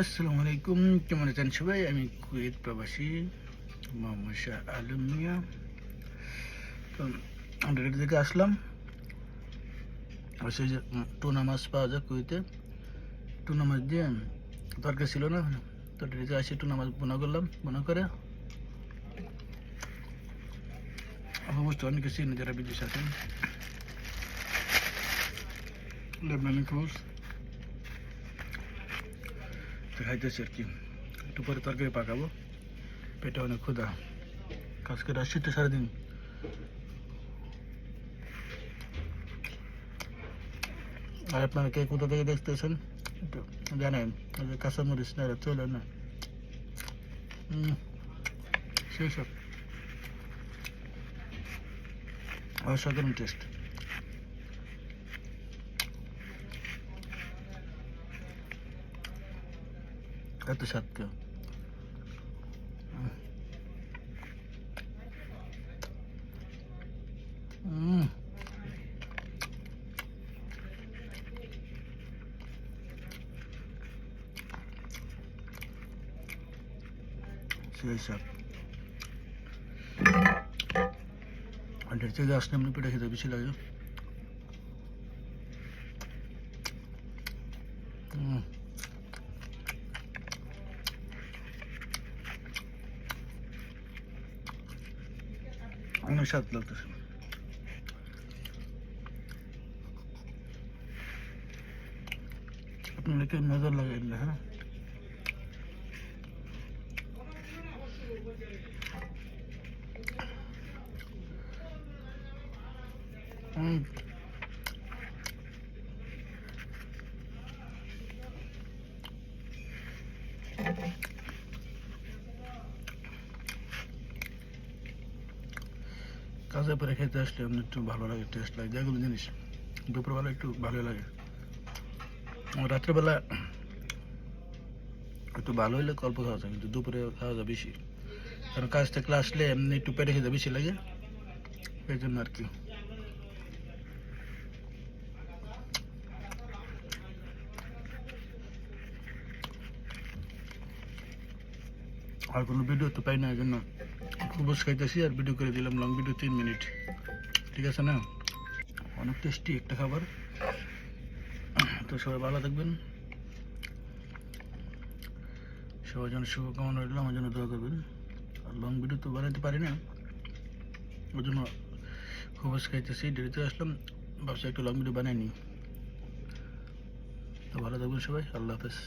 আসসালামু আলাইকুম, কেমন আছেন সবাই? আমি কুয়েত প্রবাসী মোহাম্মদ শাহ আলম মিয়া। তো আমরা এখান থেকে আসলাম। সেই যে টুনা মাছ পাওয়া যায় কুয়েতে, টুনা মাছ দিয়ে তরকারি ছিল না, তো এদিকে আসি টুনা মাছ বোনা করলাম। বোনা করে অবশ্য অনেকে চিনি যারা বিদেশে আছেন, লেবনানি ফুস খাইতেছি আর কি। একটু পরে তরকারি পাকাবো, পেটে অনেক ক্ষুধা, কাজ করে আসছি তো সারাদিন। আর আপনারা কে কোথা থেকে দেখতেছেন একটু জানেন। যে কাঁচামরিচ না চলে না, সেই সব অসাধারণ টেস্ট। এত স্বাদ কেউ সেই স্বাদ। আর এর থেকে আসলে এমনি পেটে খেতে বেশি লাগে। অনেক স্বাদ লাগতেছে। আপনাদেরকে নজর লাগাই দিলে, হ্যাঁ। কাজে পরে খেতে আসলে এমনি একটু ভালো লাগে, টেস্ট লাগে যেগুলো জিনিস দুপুরবেলা একটু ভালো লাগে। রাত্রেবেলা একটু ভালো হইলে অল্প খাওয়া যায়, কিন্তু দুপুরে খাওয়া যায় বেশি, কারণ কাজ থেকে আসলে এমনি একটু পেটে খেতে বেশি লাগে, এই জন্য আর কি। আর কোনো ভিডিও তো পাই না, এই জন্য খুব খাইতেছি আর ভিডিও করে দিলাম, লং ভিডিও 3 মিনিট, ঠিক আছে না? অনেক টেস্টি একটা খাবার। তো সবাই ভালো থাকবেন, সবার জন্য শুভকামনা রইল, আমার জন্য দোয়া করবেন। আর লং ভিডিও তো বানাতে পারি না, ওই জন্য খুব খাইতেছি, দেরিতে আসলাম, ভাবছি একটু লং ভিডিও বানাই নি। তো ভালো থাকবেন সবাই, আল্লাহ হাফেজ।